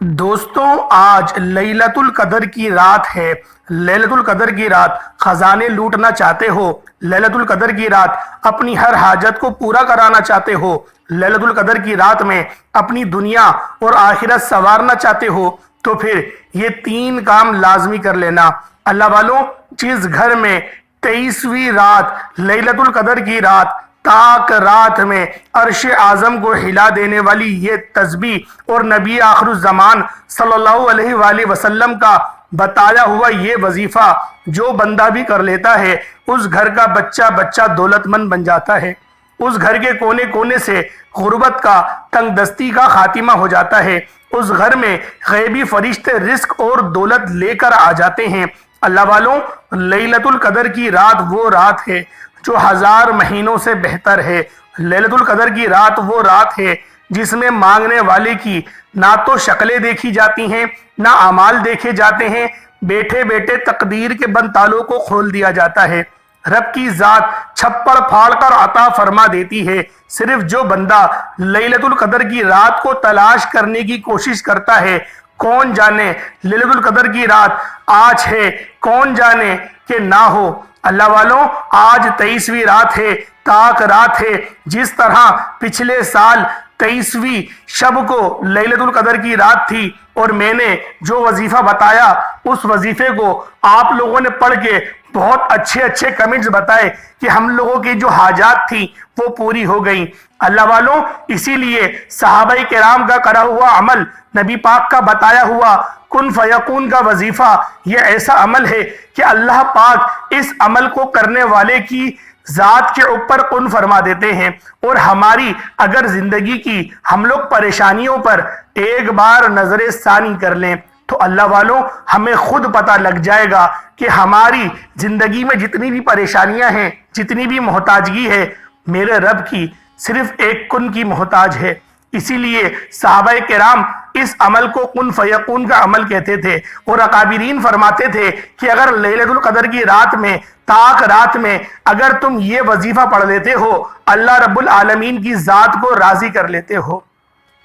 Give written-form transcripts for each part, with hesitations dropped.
دوستوں، آج لیلۃ القدر کی رات ہے۔ لیلۃ القدر کی رات خزانے لوٹنا چاہتے ہو، لیلۃ القدر کی رات اپنی ہر حاجت کو پورا کرانا چاہتے ہو، لیلۃ القدر کی رات میں اپنی دنیا اور آخرت سنوارنا چاہتے ہو، تو پھر یہ 3 کام لازمی کر لینا۔ اللہ والوں، جس گھر میں 23ویں رات لیلۃ القدر کی رات تاک رات میں عرش اعظم کو ہلا دینے والی یہ تسبیح اور نبی آخر الزمان صلی اللہ علیہ وآلہ وسلم کا بتایا ہوا یہ وظیفہ جو بندہ بھی کر لیتا ہے، اس گھر کا بچہ بچہ دولت مند بن جاتا ہے، اس گھر کے کونے کونے سے غربت کا، تنگ دستی کا خاتمہ ہو جاتا ہے، اس گھر میں غیبی فرشتے رزق اور دولت لے کر آ جاتے ہیں۔ اللہ والوں، لیلۃ القدر کی رات وہ رات ہے جو 1000 مہینوں سے بہتر ہے۔ لیلۃ القدر کی رات وہ رات ہے جس میں مانگنے والے کی نہ تو شکلیں دیکھی جاتی ہیں، نہ اعمال دیکھے جاتے ہیں، بیٹھے بیٹھے تقدیر کے بند تالوں کو کھول دیا جاتا ہے۔ رب کی ذات چھپڑ پھاڑ کر عطا فرما دیتی ہے۔ صرف جو بندہ لیلۃ القدر کی رات کو تلاش کرنے کی کوشش کرتا ہے، کون جانے لیلۃ القدر کی رات آج ہے، کون جانے کہ نہ ہو۔ اللہ والوں، آج 23ویں رات ہے، تاک رات ہے۔ جس طرح پچھلے سال 23ویں شب کو لیلۃ القدر کی رات تھی اور میں نے جو وظیفہ بتایا، اس وظیفے کو آپ لوگوں نے پڑھ کے بہت اچھے کمنٹس بتائے کہ ہم لوگوں کی جو حاجات تھی وہ پوری ہو گئیں۔ اللہ والوں، اسی لیے صحابہ کرام کا کرا ہوا عمل، نبی پاک کا بتایا ہوا کن فیکون کا وظیفہ، یہ ایسا عمل ہے کہ اللہ پاک اس عمل کو کرنے والے کی ذات کے اوپر کن فرما دیتے ہیں۔ اور ہماری اگر زندگی کی ہم لوگ پریشانیوں پر ایک بار نظر ثانی کر لیں تو اللہ والوں، ہمیں خود پتہ لگ جائے گا کہ ہماری زندگی میں جتنی بھی پریشانیاں ہیں، جتنی بھی محتاجگی ہے، میرے رب کی صرف ایک کن کی محتاج ہے۔ اسی لیے صحابہ کرام اس عمل کو کن فیکون کا عمل کہتے تھے، اور اکابرین فرماتے تھے کہ اگر لیلۃ القدر کی رات میں، تاک رات میں اگر تم یہ وظیفہ پڑھ لیتے ہو، اللہ رب العالمین کی ذات کو راضی کر لیتے ہو۔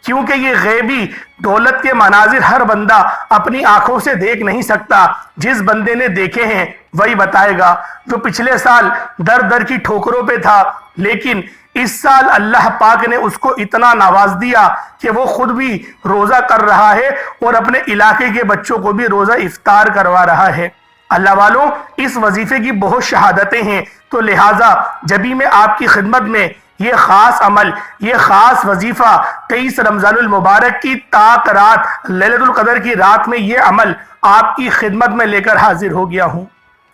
کیونکہ یہ غیبی دولت کے مناظر ہر بندہ اپنی آنکھوں سے دیکھ نہیں سکتا۔ جس بندے نے دیکھے ہیں وہی بتائے گا، جو پچھلے سال در در کی ٹھوکروں پہ تھا، لیکن اس سال اللہ پاک نے اس کو اتنا نواز دیا کہ وہ خود بھی روزہ کر رہا ہے اور اپنے علاقے کے بچوں کو بھی روزہ افطار کروا رہا ہے۔ اللہ والوں، اس وظیفے کی بہت شہادتیں ہیں، تو لہٰذا جبھی میں آپ کی خدمت میں یہ خاص عمل، یہ خاص وظیفہ 23 رمضان المبارک کی تاک رات لیلۃ القدر کی رات میں یہ عمل آپ کی خدمت میں لے کر حاضر ہو گیا ہوں۔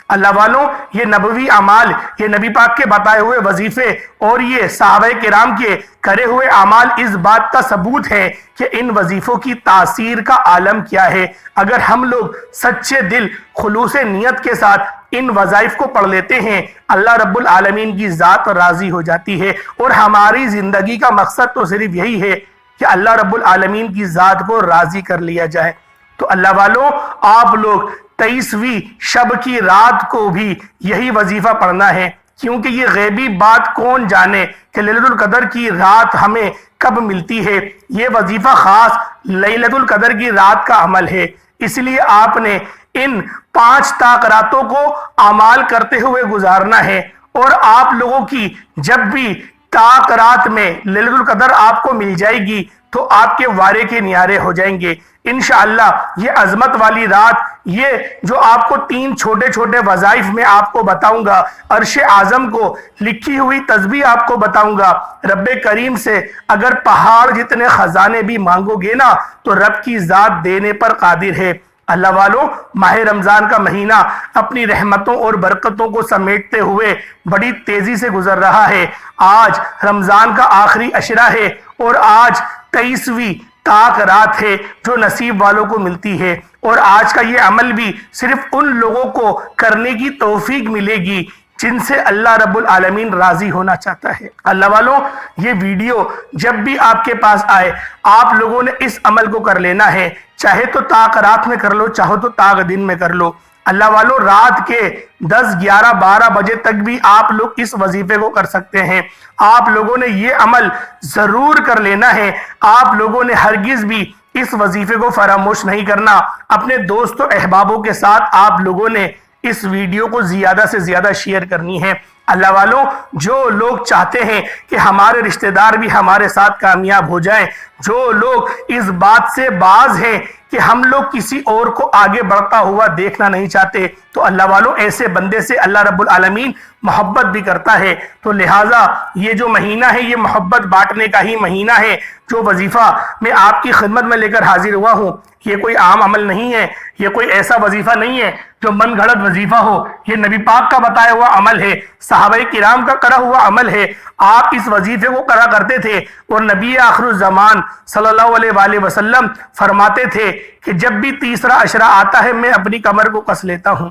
اللہ والوں، یہ نبوی اعمال، یہ نبی پاک کے بتائے ہوئے وظیفے اور یہ صحابہ کرام کے کرے ہوئے اعمال اس بات کا ثبوت ہے کہ ان وظیفوں کی تاثیر کا عالم کیا ہے۔ اگر ہم لوگ سچے دل، خلوص نیت کے ساتھ ان وظائف کو پڑھ لیتے ہیں، اللہ رب العالمین کی ذات راضی ہو جاتی ہے، اور ہماری زندگی کا مقصد تو صرف یہی ہے کہ اللہ رب العالمین کی ذات کو راضی کر لیا جائے۔ تو اللہ والوں، آپ لوگ 23ویں شب کی رات کو بھی یہی وظیفہ پڑھنا ہے، کیونکہ یہ غیبی بات کون جانے کہ لیلۃ القدر کی رات ہمیں کب ملتی ہے۔ یہ وظیفہ خاص لیلۃ القدر کی رات کا عمل ہے، اس لیے آپ نے ان 5 تاک راتوں کو اعمال کرتے ہوئے گزارنا ہے۔ اور آپ لوگوں کی جب بھی تاک رات میں لیلۃ القدر آپ کو مل جائے گی تو آپ کے وارے کے نیارے ہو جائیں گے انشاءاللہ۔ یہ عظمت والی رات، یہ جو آپ کو 3 چھوٹے وظائف میں آپ کو بتاؤں گا، عرش اعظم کو لکھی ہوئی تسبیح آپ کو بتاؤں گا، رب کریم سے اگر پہاڑ جتنے خزانے بھی مانگو گے نا تو رب کی ذات دینے پر قادر ہے۔ اللہ والوں، ماہ رمضان کا مہینہ اپنی رحمتوں اور برکتوں کو سمیٹتے ہوئے بڑی تیزی سے گزر رہا ہے۔ آج رمضان کا آخری عشرہ ہے اور آج 23ویں تاک رات ہے جو نصیب والوں کو ملتی ہے، اور آج کا یہ عمل بھی صرف ان لوگوں کو کرنے کی توفیق ملے گی جن سے اللہ رب العالمین راضی ہونا چاہتا ہے۔ اللہ والوں، یہ ویڈیو جب بھی آپ کے پاس آئے، آپ لوگوں نے اس عمل کو کر لینا ہے، چاہے تو تاک رات میں کر لو، چاہو تو تاک دن میں کر لو۔ اللہ والوں، رات کے 10 11 12 بجے تک بھی آپ لوگ اس وظیفے کو کر سکتے ہیں۔ آپ لوگوں نے یہ عمل ضرور کر لینا ہے۔ آپ لوگوں نے ہرگز بھی اس وظیفے کو فراموش نہیں کرنا۔ اپنے دوست و احبابوں کے ساتھ آپ لوگوں نے اس ویڈیو کو زیادہ سے زیادہ شیئر کرنی ہے۔ اللہ والوں، جو لوگ چاہتے ہیں کہ ہمارے رشتہ دار بھی ہمارے ساتھ کامیاب ہو جائیں، جو لوگ اس بات سے باز ہیں کہ ہم لوگ کسی اور کو آگے بڑھتا ہوا دیکھنا نہیں چاہتے، تو اللہ والوں ایسے بندے سے اللہ رب العالمین محبت بھی کرتا ہے۔ تو لہٰذا یہ جو مہینہ ہے یہ محبت بانٹنے کا ہی مہینہ ہے۔ جو وظیفہ میں آپ کی خدمت میں لے کر حاضر ہوا ہوں، یہ کوئی عام عمل نہیں ہے، یہ کوئی ایسا وظیفہ نہیں ہے جو من گھڑت وظیفہ ہو، یہ نبی پاک کا بتایا ہوا عمل ہے، صحابہ کرام کا کرا ہوا عمل ہے۔ آپ اس وظیفے کو کرا کرتے تھے، اور نبی آخر الزمان صلی اللہ علیہ وآلہ وسلم فرماتے تھے کہ جب بھی تیسرا عشرہ آتا ہے میں اپنی کمر کو کس لیتا ہوں۔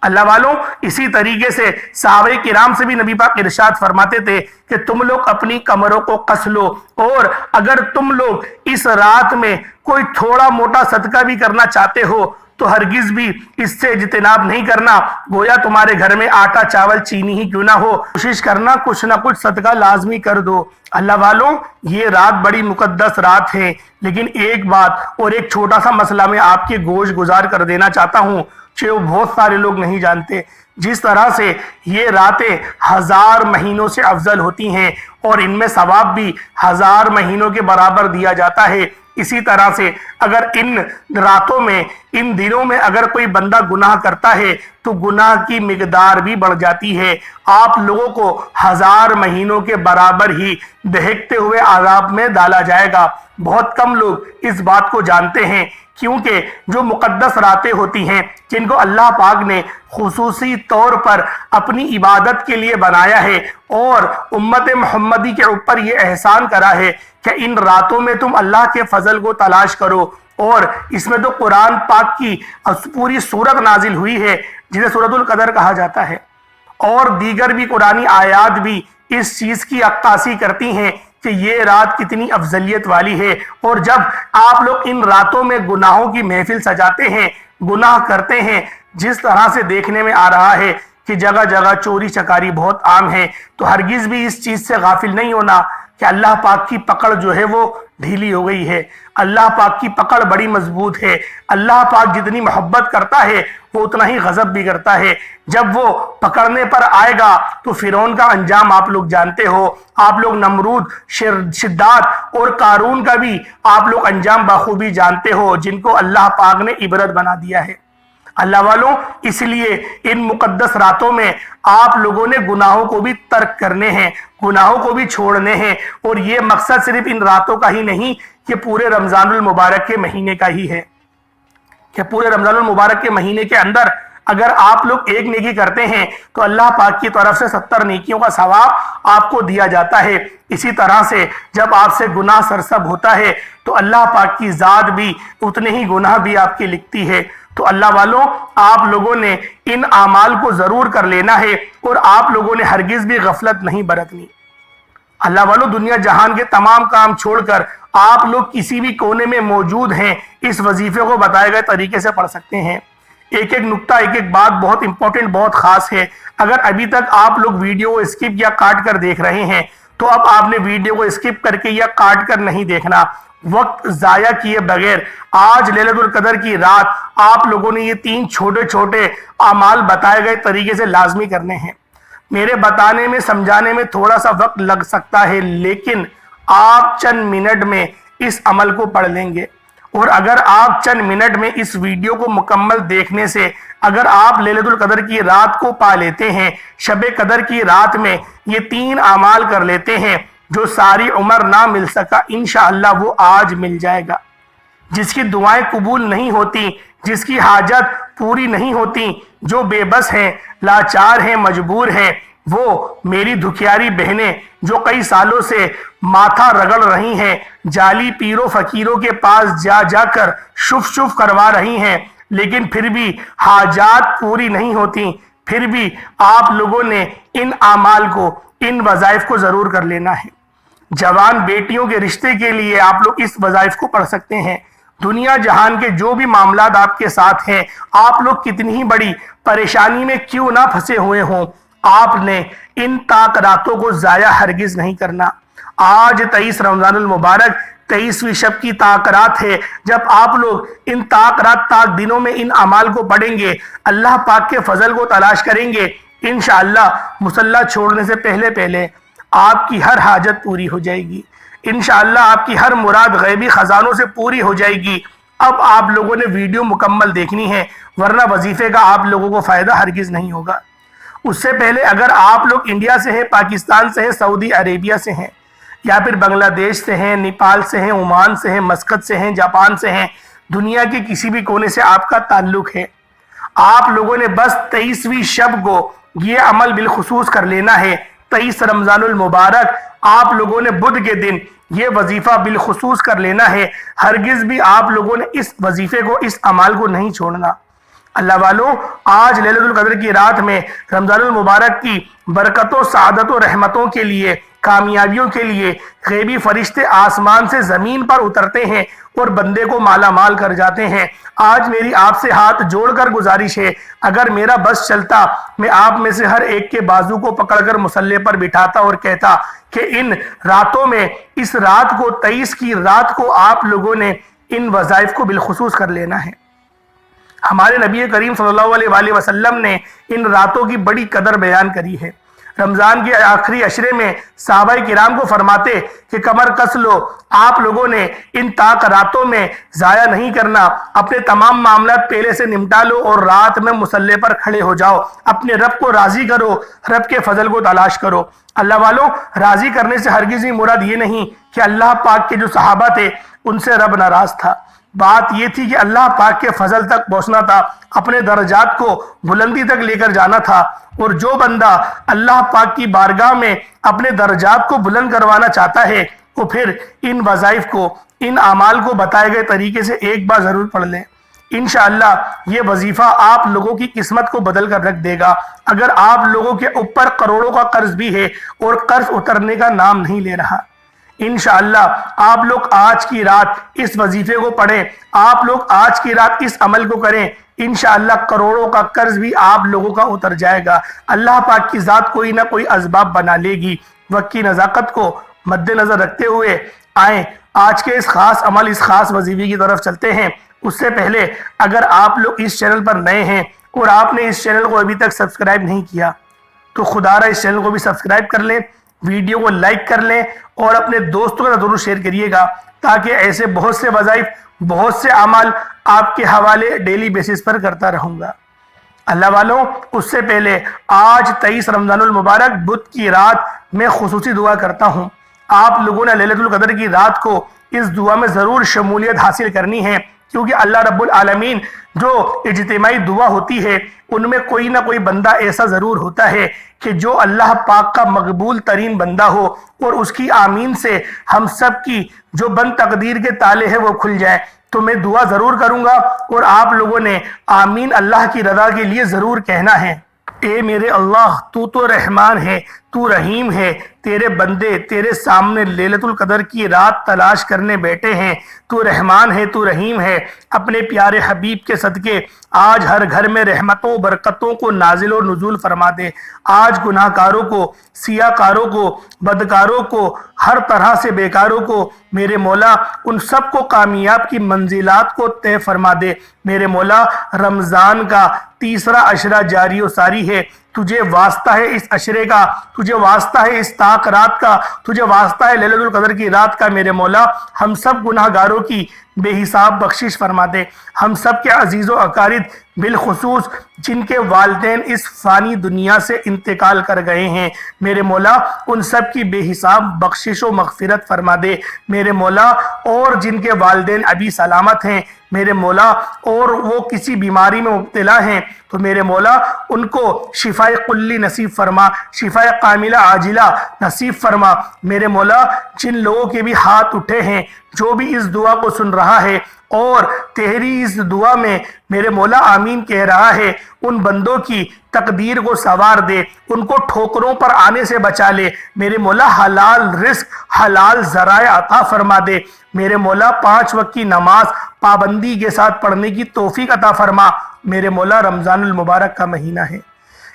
اللہ والوں، اسی طریقے سے صحابہ کرام سے بھی نبی پاک ارشاد فرماتے تھے کہ تم لوگ اپنی کمروں کو کس لو، اور اگر تم لوگ اس رات میں کوئی تھوڑا موٹا صدقہ بھی کرنا چاہتے ہو تو ہرگز بھی اس سے اجتناب نہیں کرنا، گویا تمہارے گھر میں آٹا چاول چینی ہی کیوں نہ ہو، کوشش کرنا کچھ نہ کچھ صدقہ لازمی کر دو۔ اللہ والوں، یہ رات بڑی مقدس رات ہے، لیکن ایک بات اور ایک چھوٹا سا مسئلہ میں آپ کے گوش گزار کر دینا چاہتا ہوں جو بہت سارے لوگ نہیں جانتے۔ جس طرح سے یہ راتیں 1000 مہینوں سے افضل ہوتی ہیں اور ان میں ثواب بھی 1000 مہینوں کے برابر دیا جاتا ہے، اسی طرح سے اگر ان راتوں میں، ان دنوں میں اگر کوئی بندہ گناہ کرتا ہے تو گناہ کی مقدار بھی بڑھ جاتی ہے۔ آپ لوگوں کو 1000 مہینوں کے برابر ہی دہکتے ہوئے عذاب میں ڈالا جائے گا۔ بہت کم لوگ اس بات کو جانتے ہیں، کیونکہ جو مقدس راتیں ہوتی ہیں جن کو اللہ پاک نے خصوصی طور پر اپنی عبادت کے لیے بنایا ہے اور امت محمدی کے اوپر یہ احسان کرا ہے کہ ان راتوں میں تم اللہ کے فضل کو تلاش کرو، اور اس میں تو قرآن پاک کی پوری سورت نازل ہوئی ہے جسے سورۃ القدر کہا جاتا ہے، اور دیگر بھی قرآنی آیات بھی اس چیز کی عکاسی کرتی ہیں کہ یہ رات کتنی افضلیت والی ہے۔ اور جب آپ لوگ ان راتوں میں گناہوں کی محفل سجاتے ہیں، گناہ کرتے ہیں، جس طرح سے دیکھنے میں آ رہا ہے کہ جگہ جگہ چوری چکاری بہت عام ہے، تو ہرگز بھی اس چیز سے غافل نہیں ہونا کہ اللہ پاک کی پکڑ جو ہے وہ ڈھیلی ہو گئی ہے۔ اللہ پاک کی پکڑ بڑی مضبوط ہے۔ اللہ پاک جتنی محبت کرتا ہے وہ اتنا ہی غضب بھی کرتا ہے۔ جب وہ پکڑنے پر آئے گا تو فرعون کا انجام آپ لوگ جانتے ہو، آپ لوگ نمرود، شداد اور قارون کا بھی آپ لوگ انجام بخوبی جانتے ہو، جن کو اللہ پاک نے عبرت بنا دیا ہے۔ اللہ والوں، اس لیے ان مقدس راتوں میں آپ لوگوں نے گناہوں کو بھی ترک کرنے ہیں، گناہوں کو بھی چھوڑنے ہیں، اور یہ مقصد صرف ان راتوں کا ہی نہیں، یہ پورے رمضان المبارک کے مہینے کا ہی ہے کہ پورے رمضان المبارک کے مہینے کے اندر اگر آپ لوگ ایک نیکی کرتے ہیں تو اللہ پاک کی طرف سے 70 نیکیوں کا ثواب آپ کو دیا جاتا ہے۔ اسی طرح سے جب آپ سے گناہ سرسب ہوتا ہے تو اللہ پاک کی ذات بھی اتنے ہی گناہ بھی آپ کی لکھتی ہے۔ تو اللہ والوں، آپ لوگوں نے ان اعمال کو ضرور کر لینا ہے، اور آپ لوگوں نے ہرگز بھی غفلت نہیں برتنی۔ اللہ والوں، دنیا جہان کے تمام کام چھوڑ کر آپ لوگ کسی بھی کونے میں موجود ہیں، اس وظیفے کو بتائے گئے طریقے سے پڑھ سکتے ہیں۔ ایک ایک نقطہ، ایک ایک بات بہت امپورٹنٹ، بہت خاص ہے۔ اگر ابھی تک آپ لوگ ویڈیو کو اسکپ یا کاٹ کر دیکھ رہے ہیں تو اب آپ نے ویڈیو کو اسکپ کر کے یا کاٹ کر نہیں دیکھنا، وقت ضائع کیے بغیر آج لیلۃ القدر کی رات آپ لوگوں نے یہ 3 چھوٹے چھوٹے اعمال بتائے گئے طریقے سے لازمی کرنے ہیں۔ میرے بتانے میں، سمجھانے میں تھوڑا سا وقت لگ سکتا ہے، لیکن آپ چند منٹ میں اس عمل کو پڑھ لیں گے، اور اگر آپ چند منٹ میں اس ویڈیو کو مکمل دیکھنے سے اگر آپ لیلۃ القدر کی رات کو پا لیتے ہیں، شب قدر کی رات میں یہ 3 اعمال کر لیتے ہیں جو ساری عمر نہ مل سکا، انشاءاللہ وہ آج مل جائے گا۔ جس کی دعائیں قبول نہیں ہوتی، جس کی حاجت پوری نہیں ہوتی، جو بے بس ہیں، لاچار ہیں، مجبور ہیں، وہ میری دکھیاری بہنیں جو کئی سالوں سے ماتھا رگڑ رہی ہیں، جعلی پیروں فقیروں کے پاس جا جا کر شف کروا رہی ہیں، لیکن پھر بھی حاجات پوری نہیں ہوتی، پھر بھی آپ لوگوں نے ان اعمال کو، ان وظائف کو ضرور کر لینا ہے۔ جوان بیٹیوں کے رشتے کے لیے آپ لوگ اس وظائف کو پڑھ سکتے ہیں۔ دنیا جہان کے جو بھی معاملات آپ کے ساتھ ہیں، آپ لوگ کتنی ہی بڑی پریشانی میں کیوں نہ پھنسے ہوئے ہوں، آپ نے ان راتوں کو ضائع ہرگز نہیں کرنا۔ آج 23 رمضان المبارک 23ویں شب کی تاک رات ہے. جب آپ لوگ ان تاک رات تاک دنوں میں ان اعمال کو پڑھیں گے، اللہ پاک کے فضل کو تلاش کریں گے، انشاءاللہ مصلی چھوڑنے سے پہلے آپ کی ہر حاجت پوری ہو جائے گی. انشاءاللہ آپ کی ہر مراد غیبی خزانوں سے پوری ہو جائے گی. اب آپ لوگوں نے ویڈیو مکمل دیکھنی ہے، ورنہ وظیفے کا آپ لوگوں کو فائدہ ہرگز نہیں ہوگا. اس سے پہلے اگر آپ لوگ انڈیا سے ہیں، پاکستان سے ہیں، سعودی عربیہ سے ہیں، یا پھر بنگلہ دیش سے ہیں، نیپال سے ہیں، عمان سے ہیں، مسقط سے ہیں، جاپان سے ہیں، دنیا کے کسی بھی کونے سے آپ کا تعلق ہے، آپ لوگوں نے بس 23ویں شب کو یہ عمل بالخصوص کر لینا ہے. 23 رمضان المبارک آپ لوگوں نے بدھ کے دن یہ وظیفہ بالخصوص کر لینا ہے. ہرگز بھی آپ لوگوں نے اس وظیفے کو، اس عمل کو نہیں چھوڑنا. اللہ والو، آج لیلۃ القدر کی رات میں رمضان المبارک کی برکتوں، سعادت و رحمتوں کے لیے، کامیابیوں کے لیے غیبی فرشتے آسمان سے زمین پر اترتے ہیں اور بندے کو مالا مال کر جاتے ہیں. آج میری آپ سے ہاتھ جوڑ کر گزارش ہے، اگر میرا بس چلتا میں آپ میں سے ہر ایک کے بازو کو پکڑ کر مصلی پر بٹھاتا اور کہتا کہ ان راتوں میں، اس رات کو، 23 کی رات کو آپ لوگوں نے ان وظائف کو بالخصوص کر لینا ہے. ہمارے نبی کریم صلی اللہ علیہ وآلہ وسلم نے ان راتوں کی بڑی قدر بیان کری ہے. رمضان کے آخری عشرے میں صحابہ کرام کو فرماتے کہ کمر کس لو، آپ لوگوں نے ان تاک راتوں میں ضائع نہیں کرنا، اپنے تمام معاملات پہلے سے نمٹا لو اور رات میں مصلی پر کھڑے ہو جاؤ، اپنے رب کو راضی کرو، رب کے فضل کو تلاش کرو. اللہ والوں، راضی کرنے سے ہرگز ہی مراد یہ نہیں کہ اللہ پاک کے جو صحابہ تھے ان سے رب ناراض تھا. بات یہ تھی کہ اللہ پاک کے فضل تک پہنچنا تھا، اپنے درجات کو بلندی تک لے کر جانا تھا. اور جو بندہ اللہ پاک کی بارگاہ میں اپنے درجات کو بلند کروانا چاہتا ہے، وہ پھر ان وظائف کو، ان اعمال کو بتائے گئے طریقے سے ایک بار ضرور پڑھ لیں. انشاءاللہ یہ وظیفہ آپ لوگوں کی قسمت کو بدل کر رکھ دے گا. اگر آپ لوگوں کے اوپر کروڑوں کا قرض بھی ہے اور قرض اترنے کا نام نہیں لے رہا، انشاءاللہ آپ لوگ آج کی رات اس وظیفے کو پڑھیں، آپ لوگ آج کی رات اس عمل کو کریں، انشاءاللہ کروڑوں کا قرض بھی آپ لوگوں کا اتر جائے گا. اللہ پاک کی ذات کوئی نہ کوئی اسباب بنا لے گی. وقت کی نزاکت کو مد نظر رکھتے ہوئے آئیں آج کے اس خاص عمل، اس خاص وظیفے کی طرف چلتے ہیں. اس سے پہلے اگر آپ لوگ اس چینل پر نئے ہیں اور آپ نے اس چینل کو ابھی تک سبسکرائب نہیں کیا تو خدا را اس چینل کو بھی سبسکرائب کر لیں، ویڈیو کو لائک کر لیں اور اپنے دوستوں کا ضرور شیئر کریے گا، تاکہ ایسے بہت سے وظائف، بہت سے اعمال آپ کے حوالے ڈیلی بیسس پر کرتا رہوں گا. اللہ والوں، اس سے پہلے آج 23 رمضان المبارک بدھ کی رات میں خصوصی دعا کرتا ہوں. آپ لوگوں نے لیلۃ القدر کی رات کو اس دعا میں ضرور شمولیت حاصل کرنی ہے، کیونکہ اللہ رب العالمین جو اجتماعی دعا ہوتی ہے ان میں کوئی نہ کوئی بندہ ایسا ضرور ہوتا ہے کہ جو اللہ پاک کا مقبول ترین بندہ ہو اور اس کی آمین سے ہم سب کی جو بند تقدیر کے تالے ہیں وہ کھل جائیں. تو میں دعا ضرور کروں گا اور آپ لوگوں نے آمین اللہ کی رضا کے لیے ضرور کہنا ہے. اے میرے اللہ، تو رحمان ہے، تو رحیم ہے، تیرے بندے تیرے سامنے لیلۃ القدر کی رات تلاش کرنے بیٹھے ہیں. تو رحمان ہے، تو رحیم ہے، اپنے پیارے حبیب کے صدقے آج ہر گھر میں رحمتوں برکتوں کو نازل و نزول فرما دے. آج گناہ کاروں کو، سیاہ کاروں کو، بدکاروں کو، ہر طرح سے بیکاروں کو میرے مولا ان سب کو کامیاب کی منزلات کو طے فرما دے. میرے مولا، رمضان کا تیسرا عشرہ جاری و ساری ہے، تجھے واسطہ ہے اس عشرے کا، تجھے واسطہ ہے اس تاک رات کا، تجھے واسطہ ہے لیلۃ القدر کی رات کا. میرے مولا، ہم سب گناہ گاروں کی بے حساب بخشش فرما دے. ہم سب کے عزیز و اقارب، بالخصوص جن کے والدین اس فانی دنیا سے انتقال کر گئے ہیں، میرے مولا ان سب کی بے حساب بخشش و مغفرت فرما دے. میرے مولا، اور جن کے والدین ابھی سلامت ہیں میرے مولا، اور وہ کسی بیماری میں مبتلا ہیں، تو میرے مولا ان کو شفاء کلی نصیب فرما، شفاء کاملہ عاجلہ نصیب فرما. میرے مولا، جن لوگوں کے بھی ہاتھ اٹھے ہیں، جو بھی اس دعا کو سن رہا ہے اور تیری اس دعا میں میرے مولا آمین کہہ رہا ہے، ان بندوں کی تقدیر کو سوار دے، ان کو ٹھوکروں پر آنے سے بچا لے. میرے مولا، حلال رزق، حلال ذرائع عطا فرما دے. میرے مولا، 5 وقت کی نماز پابندی کے ساتھ پڑھنے کی توفیق عطا فرما. میرے مولا، رمضان المبارک کا مہینہ ہے،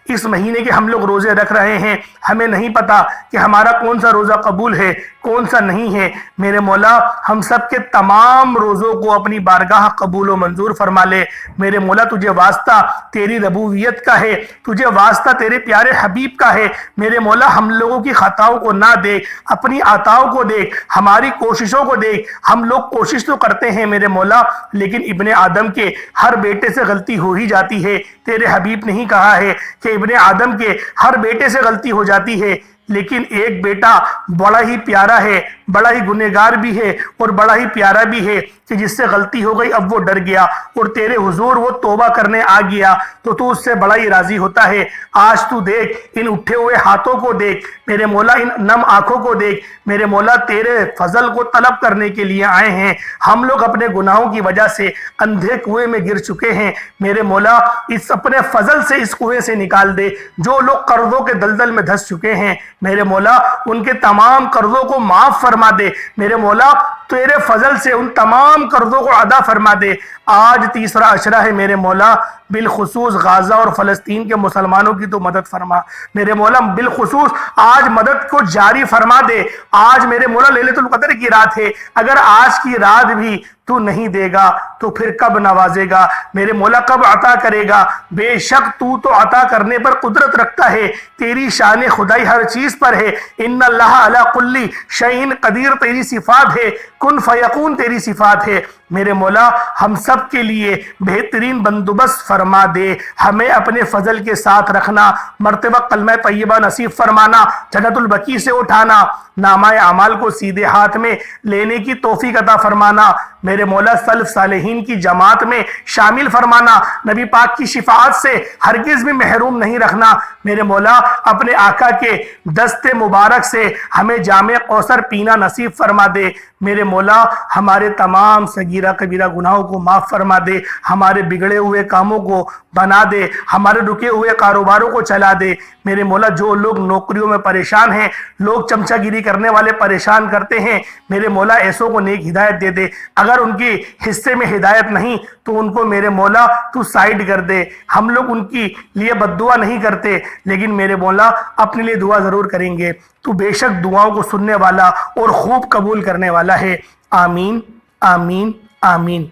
اس مہینے کے ہم لوگ روزے رکھ رہے ہیں، ہمیں نہیں پتا کہ ہمارا کون سا روزہ قبول ہے کون سا نہیں ہے۔ میرے مولا ہم سب کے تمام روزوں کو اپنی بارگاہ قبول و منظور فرما لے۔ میرے مولا تجھے واسطہ تیری ربوبیت کا ہے، تجھے واسطہ تیرے پیارے حبیب کا ہے۔ میرے مولا ہم لوگوں کی خطاؤں کو نہ دیکھ، اپنی عطاؤں کو دیکھ، ہماری کوششوں کو دیکھ۔ ہم لوگ کوشش تو کرتے ہیں میرے مولا، لیکن ابن آدم کے ہر بیٹے سے غلطی ہو ہی جاتی ہے۔ تیرے حبیب نے ہی کہا ہے کہ ابن آدم کے ہر بیٹے سے غلطی ہو جاتی ہے، لیکن ایک بیٹا بڑا ہی پیارا ہے، بڑا ہی گنہگار بھی ہے اور بڑا ہی پیارا بھی ہے کہ جس سے غلطی ہو گئی اب وہ ڈر گیا اور تیرے حضور وہ توبہ کرنے آ گیا تو اس سے بڑا ہی راضی ہوتا ہے۔ آج تو دیکھ، ان اٹھے ہوئے ہاتھوں کو دیکھ میرے مولا، ان نم آنکھوں کو دیکھ میرے مولا، تیرے فضل کو طلب کرنے کے لیے آئے ہیں۔ ہم لوگ اپنے گناہوں کی وجہ سے اندھے کنویں میں گر چکے ہیں۔ میرے مولا اس اپنے فضل سے اس کنویں سے نکال دے۔ جو لوگ قرضوں کے دلدل میں دھس چکے ہیں میرے مولا ان کے تمام قرضوں کو معاف فرما دے۔ میرے مولا تیرے فضل سے ان تمام قرضوں کو ادا فرما دے۔ آج تیسرا عشرہ ہے میرے مولا، بالخصوص غازہ اور فلسطین کے مسلمانوں کی تو مدد فرما۔ میرے مولا بالخصوص آج مدد کو جاری فرما دے۔ آج میرے مولا لیلۃ القدر کی رات ہے، اگر آج کی رات بھی تو نہیں دے گا تو پھر کب نوازے گا میرے مولا، کب عطا کرے گا؟ بے شک تو عطا کرنے پر قدرت رکھتا ہے، تیری شان خدائی ہر چیز پر ہے۔ ان اللہ علی کل شیء قدیر تیری صفات ہے، کن فیکون تیری صفات ہے۔ میرے مولا ہم سب کے لیے بہترین بندوبست فرما دے، ہمیں اپنے فضل کے ساتھ رکھنا، مرتبہ کلمہ طیبہ نصیب فرمانا، جنت البقیع سے اٹھانا، نامہ اعمال کو سیدھے ہاتھ میں لینے کی توفیق عطا فرمانا، میرے مولا سلف صالحین کی جماعت میں شامل فرمانا، نبی پاک کی شفاعت سے ہرگز بھی محروم نہیں رکھنا۔ میرے مولا اپنے آقا کے دست مبارک سے ہمیں جام کوثر پینا نصیب فرما دے۔ میرے مولا ہمارے تمام صغیرہ کبیرہ گناہوں کو معاف فرما دے، ہمارے بگڑے ہوئے کاموں کو بنا دے، ہمارے رکے ہوئے کاروباروں کو چلا دے۔ میرے مولا جو لوگ نوکریوں میں پریشان ہیں، لوگ چمچہ گیری کرنے والے پریشان کرتے ہیں، میرے مولا ایسوں کو نیک ہدایت دے دے۔ اگر ان کی حصے میں ہدایت نہیں تو ان کو میرے مولا تو سائیڈ کر دے۔ ہم لوگ ان کی لیے بد دعا نہیں کرتے، لیکن میرے مولا اپنے لیے دعا ضرور کریں گے۔ تو بے شک دعاؤں کو سننے والا اور خوب قبول کرنے والا ہے۔ آمین آمین آمین۔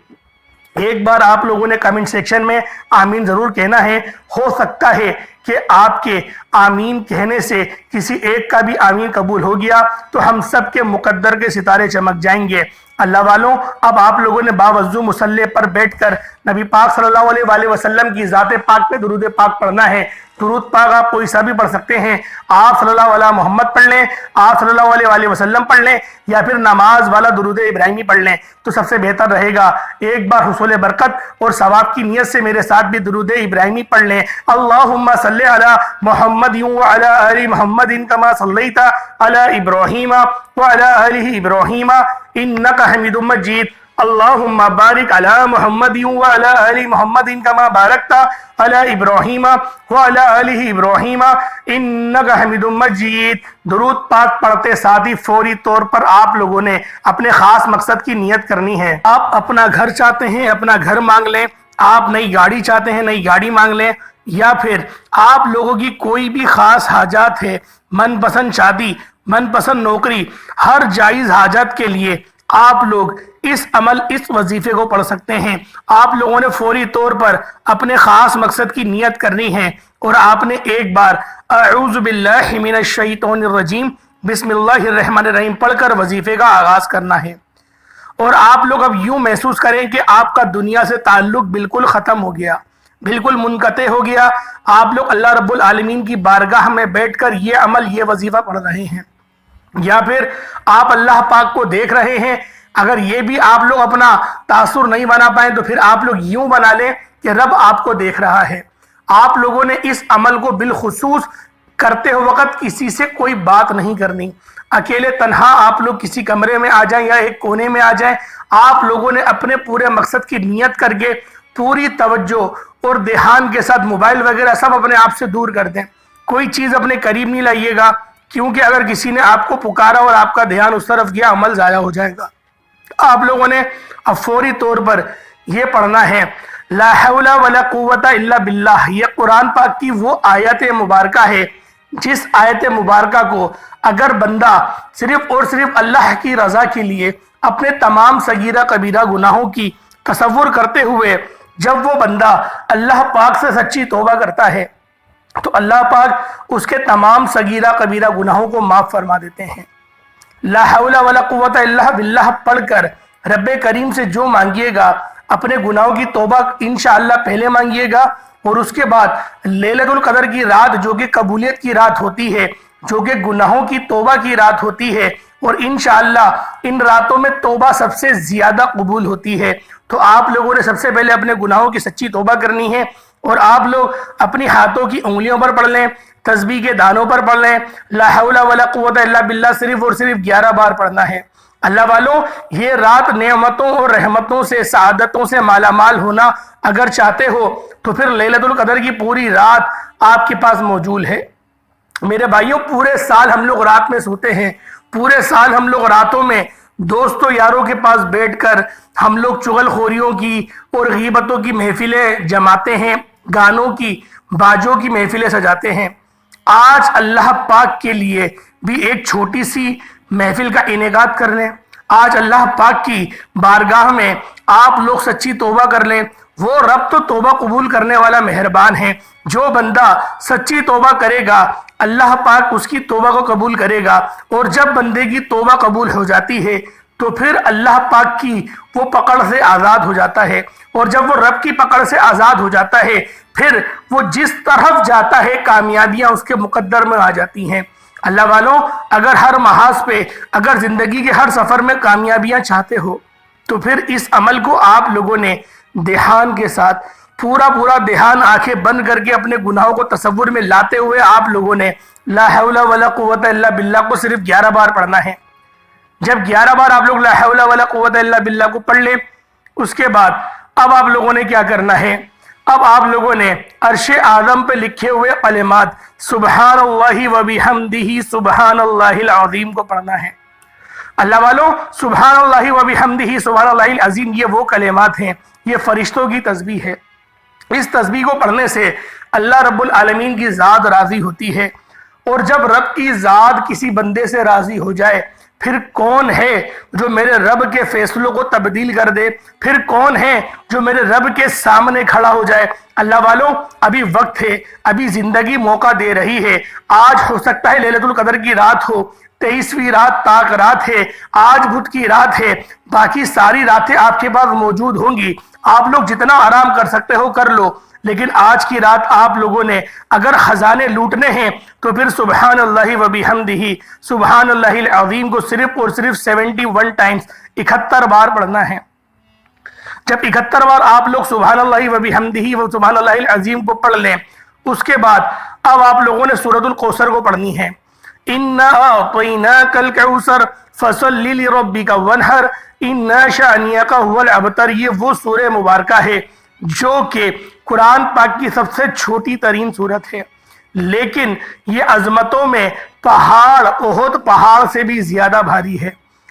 ایک بار آپ لوگوں نے کمنٹ سیکشن میں آمین ضرور کہنا ہے۔ ہو سکتا ہے کہ آپ کے آمین کہنے سے کسی ایک کا بھی آمین قبول ہو گیا تو ہم سب کے مقدر کے ستارے چمک جائیں گے۔ اللہ والوں، اب آپ لوگوں نے باوضو مصلی پر بیٹھ کر نبی پاک صلی اللہ علیہ وآلہ وسلم کی ذات پاک پہ درود پاک پڑھنا ہے۔ درود پاک آپ کوئی سا بھی پڑھ سکتے ہیں، آپ صلی اللہ علیہ محمد پڑھ لیں، آپ صلی اللہ علیہ وآلہ وسلم پڑھ لیں، یا پھر نماز والا درود ابراہیمی پڑھ لیں تو سب سے بہتر رہے گا۔ ایک بار حصول برکت اور ثواب کی نیت سے میرے ساتھ بھی درود ابراہیمی پڑھ لیں۔ اللہم صلی علی محمد وعلی آل محمد کما صلیت علی ابراہیم وعلی آل ابراہیم انک حمید مجید۔ اللہم بارک علی محمد وعلی آل محمد کما بارکت علی ابراہیم وعلی آل ابراہیم انک حمید مجید۔ درود پاک پڑھتے ساتھ ہی فوری طور پر آپ لوگوں نے اپنے خاص مقصد کی نیت کرنی ہے۔ آپ اپنا گھر چاہتے ہیں، اپنا گھر مانگ لیں، آپ نئی گاڑی چاہتے ہیں، نئی گاڑی مانگ لیں، یا پھر آپ لوگوں کی کوئی بھی خاص حاجات ہے، من پسند شادی، من پسند نوکری، ہر جائز حاجت کے لیے آپ لوگ اس عمل، اس وظیفے کو پڑھ سکتے ہیں۔ آپ لوگوں نے فوری طور پر اپنے خاص مقصد کی نیت کرنی ہے اور آپ نے ایک بار اعوذ باللہ من الشیطان الرجیم بسم اللہ الرحمن الرحیم پڑھ کر وظیفے کا آغاز کرنا ہے۔ اور آپ لوگ اب یوں محسوس کریں کہ آپ کا دنیا سے تعلق بالکل ختم ہو گیا، بالکل منقطع ہو گیا۔ آپ لوگ اللہ رب العالمین کی بارگاہ میں بیٹھ کر یہ عمل، یہ وظیفہ پڑھ رہے ہیں، یا پھر آپ اللہ پاک کو دیکھ رہے ہیں۔ اگر یہ بھی آپ لوگ اپنا تاثر نہیں بنا پائیں تو پھر آپ لوگ یوں بنا لیں کہ رب آپ کو دیکھ رہا ہے۔ آپ لوگوں نے اس عمل کو بالخصوص کرتے ہو وقت کسی سے کوئی بات نہیں کرنی، اکیلے تنہا آپ لوگ کسی کمرے میں آ جائیں یا ایک کونے میں آ جائیں۔ آپ لوگوں نے اپنے پورے مقصد کی نیت کر کے پوری توجہ اور دھیان کے ساتھ موبائل وغیرہ سب اپنے آپ سے دور کر دیں، کوئی چیز اپنے قریب نہیں لائیے گا، کیونکہ اگر کسی نے آپ کو پکارا اور آپ کا دھیان اس طرف گیا عمل ضائع ہو جائے گا۔ آپ لوگوں نے اب فوری طور پر یہ پڑھنا ہے۔ لا حول ولا قوت الا باللہ، یہ قرآن پاک کی وہ آیت مبارکہ ہے جس آیت مبارکہ کو اگر بندہ صرف اور صرف اللہ کی رضا کے لیے اپنے تمام صغیرہ کبیرہ گناہوں کی تصور کرتے ہوئے جب وہ بندہ اللہ پاک سے سچی توبہ کرتا ہے تو اللہ پاک اس کے تمام صغیرہ کبیرہ گناہوں کو معاف فرما دیتے ہیں۔ لا حول ولا قوت الا باللہ پڑھ کر رب کریم سے جو مانگیے گا، اپنے گناہوں کی توبہ انشاءاللہ پہلے مانگیے گا، اور اس کے بعد لیلۃ القدر کی رات جو کہ قبولیت کی رات ہوتی ہے، جو کہ گناہوں کی توبہ کی رات ہوتی ہے، اور انشاءاللہ ان راتوں میں توبہ سب سے زیادہ قبول ہوتی ہے، تو آپ لوگوں نے سب سے پہلے اپنے گناہوں کی سچی توبہ کرنی ہے، اور آپ لوگ اپنی ہاتھوں کی انگلیوں پر پڑھ لیں، تسبیح کے دانوں پر پڑھ لیں، لا حول ولا قوت الا باللہ صرف اور صرف 11 بار پڑھنا ہے۔ اللہ والوں، یہ رات نعمتوں اور رحمتوں سے، سعادتوں سے مالا مال ہونا اگر چاہتے ہو تو پھر لیلۃ القدر کی پوری رات آپ کے پاس موجود ہے۔ میرے بھائیوں، پورے سال ہم لوگ رات میں سوتے ہیں، پورے سال ہم لوگ راتوں میں دوستوں یاروں کے پاس بیٹھ کر ہم لوگ چغل خوریوں کی اور غیبتوں کی محفلیں جماتے ہیں، گانوں کی، باجوں کی محفلیں سجاتے ہیں۔ آج اللہ پاک کے لیے بھی ایک چھوٹی سی محفل کا انعقاد کر لیں، آج اللہ پاک کی بارگاہ میں آپ لوگ سچی توبہ کر لیں۔ وہ رب تو توبہ قبول کرنے والا مہربان ہے، جو بندہ سچی توبہ کرے گا اللہ پاک اس کی توبہ کو قبول کرے گا، اور جب بندے کی توبہ قبول ہو جاتی ہے تو پھر اللہ پاک کی وہ پکڑ سے آزاد ہو جاتا ہے، اور جب وہ رب کی پکڑ سے آزاد ہو جاتا ہے پھر وہ جس طرف جاتا ہے کامیابیاں اس کے مقدر میں آ جاتی ہیں۔ اللہ والوں، اگر ہر محاذ پہ، اگر زندگی کے ہر سفر میں کامیابیاں چاہتے ہو تو پھر اس عمل کو آپ لوگوں نے دھیان کے ساتھ پورا دھیان آنکھیں بند کر کے اپنے گناہوں کو تصور میں لاتے ہوئے آپ لوگوں نے لا حول ولا قوت الا باللہ کو صرف 11 بار پڑھنا ہے۔ جب 11 بار آپ لوگ لا حول ولا قوت الا باللہ کو پڑھ لیں، اس کے بعد اب آپ لوگوں نے کیا کرنا ہے؟ اب آپ لوگوں نے عرش اعظم پہ لکھے ہوئے کلمات سبحان اللہ و بحمدہ سبحان اللہ العظیم کو پڑھنا ہے۔ اللہ والوں، سبحان اللہ و بحمدہ سبحان اللہ العظیم یہ وہ کلمات ہیں، یہ فرشتوں کی تسبیح ہے۔ اس تسبیح کو پڑھنے سے اللہ رب العالمین کی ذات راضی ہوتی ہے، اور جب رب کی ذات کسی بندے سے راضی ہو جائے پھر کون ہے جو میرے رب کے فیصلوں کو تبدیل کر دے؟ پھر کون ہے جو میرے رب کے سامنے کھڑا ہو جائے؟ اللہ والوں، ابھی وقت ہے، ابھی زندگی موقع دے رہی ہے۔ آج ہو سکتا ہے لیلۃ القدر کی رات ہو، 23ویں رات طاق رات ہے، آج بدھ کی رات ہے، باقی ساری راتیں آپ کے پاس موجود ہوں گی، آپ لوگ جتنا آرام کر سکتے ہو کر لو، لیکن آج کی رات آپ لوگوں نے اگر خزانے لوٹنے ہیں تو پھر سبحان اللہ و بحمدہ سبحان اللہ العظیم کو صرف اور صرف 71 ٹائمز 71 بار پڑھنا ہے۔ جب 71 بار آپ لوگ سبحان اللہ و بحمدہ و سبحان اللہ العظیم کو پڑھ لیں، اس کے بعد اب آپ لوگوں نے سورۃ الکوثر کو پڑھنی ہے۔ اِنَّا أَعْطَيْنَاكَ الْكَوْثَرَ فَصَلِّ لِرَبِّكَ وَانْحَرْ إِنَّ شَانِئَكَ هُوَ الْأَبْتَرُ، یہ وہ سورہ مبارکہ ہے جو کہ قرآن پاک کی سب سے چھوٹی ترین سورت ہے، لیکن یہ عظمتوں میں پہاڑ، احد پہاڑ سے بھی زیادہ بھاری ہے۔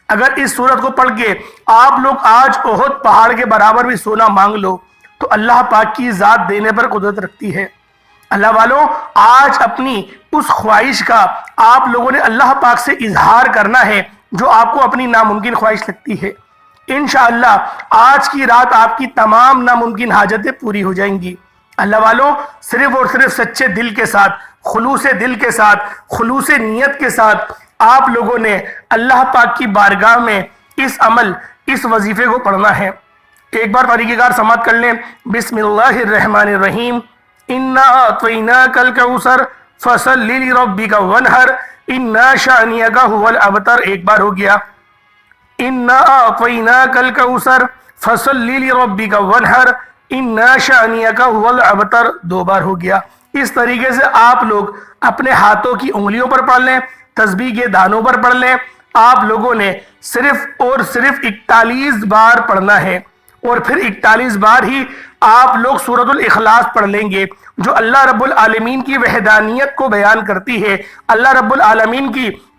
اگر اس سورت کو پڑھ کے آپ لوگ آج احد پہاڑ کے برابر بھی سونا مانگ لو تو اللہ پاک کی ذات دینے پر قدرت رکھتی ہے۔ اللہ والوں، آج اپنی اس خواہش کا آپ لوگوں نے اللہ پاک سے اظہار کرنا ہے جو آپ کو اپنی ناممکن خواہش لگتی ہے۔ انشاءاللہ آج کی رات آپ کی تمام ناممکن حاجتیں پوری ہو جائیں گی۔ اللہ والوں، صرف اور صرف سچے دل کے ساتھ، خلوص دل کے ساتھ، خلوص نیت کے ساتھ آپ لوگوں نے اللہ پاک کی بارگاہ میں اس عمل، اس وظیفے کو پڑھنا ہے۔ ایک بار طریقہ کار سماعت کر لیں۔ بسم اللہ الرحمن الرحیم۔ اِنَّا أَعْطَيْنَاكَ الْكَوْثَرَ فَصَلِّ لِرَبِّكَ وَانْحَرْ إِنَّ شَانِئَكَ هُوَ الْأَبْتَرُ ایک بار ہو گیا۔ اِنَّا أَعْطَيْنَاكَ الْكَوْثَرَ فَصَلِّ لِرَبِّكَ وَانْحَرْ إِنَّ شَانِئَكَ هُوَ الْأَبْتَرُ دو بار ہو گیا۔ اس طریقے سے آپ لوگ اپنے ہاتھوں کی انگلیوں پر پڑھ لیں، تسبیح کے دانوں پر پڑھ لیں۔ آپ لوگوں نے صرف اور صرف 41 بار پڑھنا ہے، اور پھر 41 بار ہی آپ لوگ سورۃ الاخلاص پڑھ لیں گے جو اللہ رب العالمین کی وحدانیت کو بیان کرتی ہے، اللہ رب العالمین کی